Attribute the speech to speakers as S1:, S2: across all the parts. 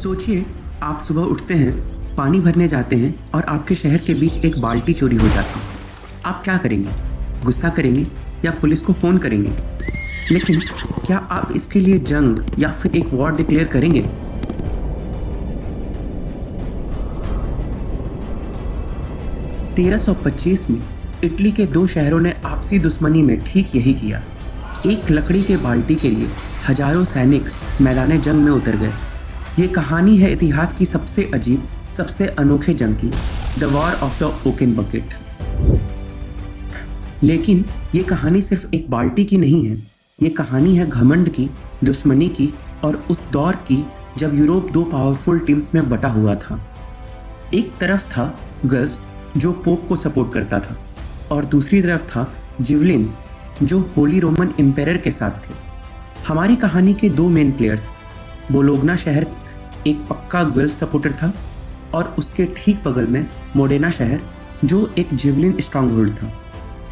S1: सोचिए, आप सुबह उठते हैं, पानी भरने जाते हैं और आपके शहर के बीच एक बाल्टी चोरी हो जाती है। आप क्या करेंगे? गुस्सा करेंगे या पुलिस को फ़ोन करेंगे? लेकिन क्या आप इसके लिए जंग या फिर एक वॉर डिक्लेयर करेंगे? तेरह सौ 1325 में इटली के दो शहरों ने आपसी दुश्मनी में ठीक यही किया। एक लकड़ी के बाल्टी के लिए हजारों सैनिक मैदान जंग में उतर गए। ये कहानी है इतिहास की सबसे अजीब, सबसे अनोखे जंग की, the war of the oaken bucket. लेकिन ये कहानी सिर्फ एक बाल्टी की नहीं है। ये कहानी है घमंड की, दुश्मनी की और उस दौर की जब यूरोप दो पावरफुल टीम्स में बटा हुआ था। एक तरफ था गल्फ्स जो पोप को सपोर्ट करता था और दूसरी तरफ था जिवलिन्स जो होली रोमन एम्पायर के साथ थे। हमारी कहानी के दो मेन प्लेयर्स, बोलोग्ना शहर एक पक्का गल्फ सपोर्टर था और उसके ठीक बगल में मोडेना शहर जो एक जिवलिन स्ट्रॉन्गहोल्ड था।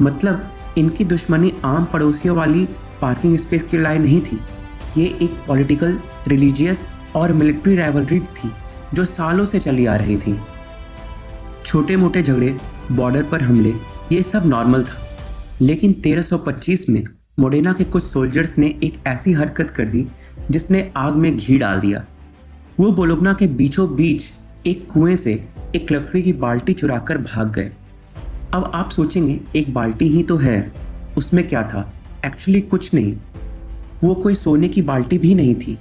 S1: मतलब इनकी दुश्मनी आम पड़ोसियों वाली पार्किंग स्पेस की लड़ाई नहीं थी। ये एक पॉलिटिकल, रिलीजियस और मिलिट्री राइवलरी थी जो सालों से चली आ रही थी। छोटे मोटे झगड़े, बॉर्डर पर हमले, ये सब नॉर्मल था। लेकिन 1325 में मोडेना के कुछ सोल्जर्स ने एक ऐसी हरकत कर दी जिसने आग में घी डाल दिया। वो बोलोग्ना के बीचों बीच एक कुएं से एक लकड़ी की बाल्टी चुराकर भाग गए। अब आप सोचेंगे, एक बाल्टी ही तो है, उसमें क्या था? एक्चुअली कुछ नहीं। वो कोई सोने की बाल्टी भी नहीं थी।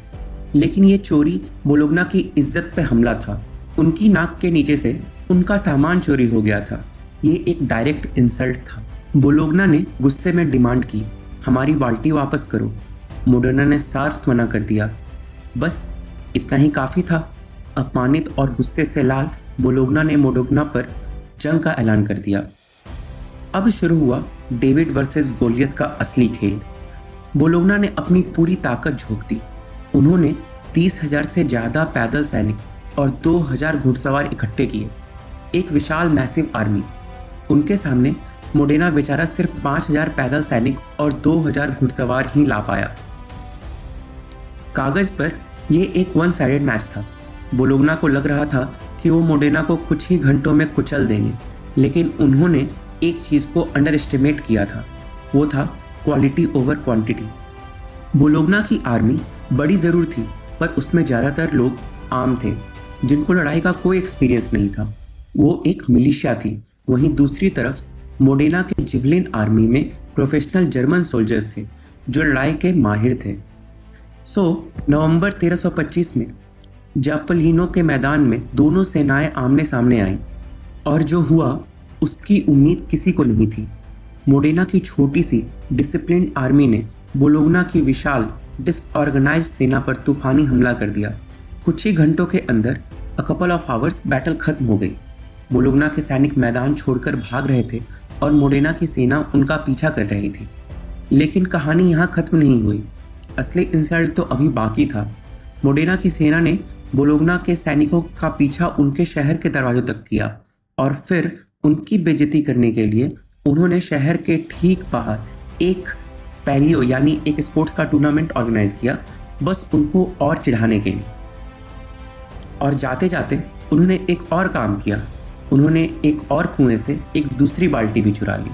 S1: लेकिन ये चोरी बोलोग्ना की इज्जत पे हमला था। उनकी नाक के नीचे से उनका सामान चोरी हो गया था। ये एक डायरेक्ट इंसल्ट था। बोलोग्ना ने गुस्से में डिमांड की, हमारी बाल्टी वापस करो। मोडेना ने साफ मना कर दिया। बस इतना ही काफ़ी था। अपमानित और गुस्से से लाल बोलोग्ना ने मोडेना पर जंग का ऐलान कर दिया। अब शुरू हुआ डेविड वर्सेस गोलियत का असली खेल। बोलोग्ना ने अपनी पूरी ताकत झोंक दी। उन्होंने 30,000 से ज़्यादा पैदल सैनिक और 2,000 घुड़सवार इकट्ठे किए। एक विशाल मैसिव आर्मी। उनके सामने मोडेना बेचारा सिर्फ 5,000 पैदल सैनिक और 2,000 घुड़सवार ही ला पाया। कागज पर यह एक वन साइडेड मैच था। बोलोग्ना को लग रहा था कि वो मोडेना को कुछ ही घंटों में कुचल देंगे, लेकिन उन्होंने एक चीज़ को अंडर एस्टिमेट किया था। वो था क्वालिटी ओवर क्वांटिटी। बोलोग्ना की आर्मी बड़ी ज़रूर थी, पर उसमें ज़्यादातर लोग आम थे जिनको लड़ाई का कोई एक्सपीरियंस नहीं था। वो एक मिलिशिया थी। वहीं दूसरी तरफ मोडेना के जिवलिन आर्मी में प्रोफेशनल जर्मन सोल्जर्स थे जो लड़ाई के माहिर थे। नवंबर 1325 में जापलिनो के मैदान में दोनों सेनाएं आमने सामने आईं और जो हुआ उसकी उम्मीद किसी को नहीं थी। मोडेना की छोटी सी डिसिप्लिन्ड आर्मी ने बोलोग्ना की विशाल डिसऑर्गेनाइज्ड सेना पर तूफानी हमला कर दिया। कुछ ही घंटों के अंदर a couple of hours battle खत्म हो गई। बोलोग्ना के सैनिक मैदान छोड़कर भाग रहे थे और मोडेना की सेना उनका पीछा कर रही थी। लेकिन कहानी यहाँ खत्म नहीं हुई। असली इंसल्ट तो अभी बाकी था। मोडेना की सेना ने बोलोग्ना के सैनिकों का पीछा उनके शहर के दरवाजों तक किया और फिर उनकी बेइज्जती करने के लिए उन्होंने शहर के ठीक बाहर एक पैलियो यानी एक स्पोर्ट्स का टूर्नामेंट ऑर्गेनाइज किया, बस उनको और चिढ़ाने के लिए। और जाते जाते उन्होंने एक और काम किया। उन्होंने एक और कुएं से एक दूसरी बाल्टी भी चुरा ली।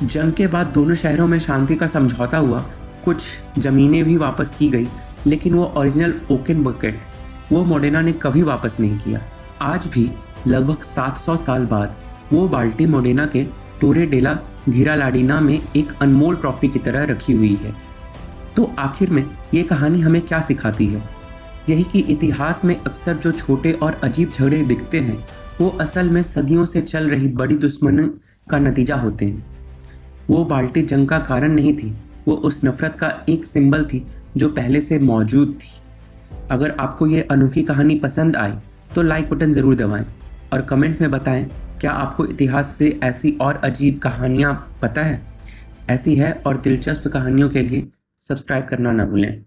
S1: जंग के बाद दोनों शहरों में शांति का समझौता हुआ। कुछ ज़मीनें भी वापस की गई, लेकिन वो ओरिजिनल ओकन बकेट वो मोडेना ने कभी वापस नहीं किया। आज भी लगभग 700 साल बाद वो बाल्टी मोडेना के टोरे डेला घिरालाडिना में एक अनमोल ट्रॉफी की तरह रखी हुई है। तो आखिर में ये कहानी हमें क्या सिखाती है? यही कि इतिहास में अक्सर जो छोटे और अजीब झगड़े दिखते हैं वो असल में सदियों से चल रही बड़ी दुश्मनी का नतीजा होते हैं। वो बाल्टी जंग का कारण नहीं थी, वो उस नफरत का एक सिंबल थी जो पहले से मौजूद थी। अगर आपको ये अनोखी कहानी पसंद आई तो लाइक बटन ज़रूर दबाएं और कमेंट में बताएं क्या आपको इतिहास से ऐसी और अजीब कहानियाँ पता है। ऐसी है और दिलचस्प कहानियों के लिए सब्सक्राइब करना ना भूलें।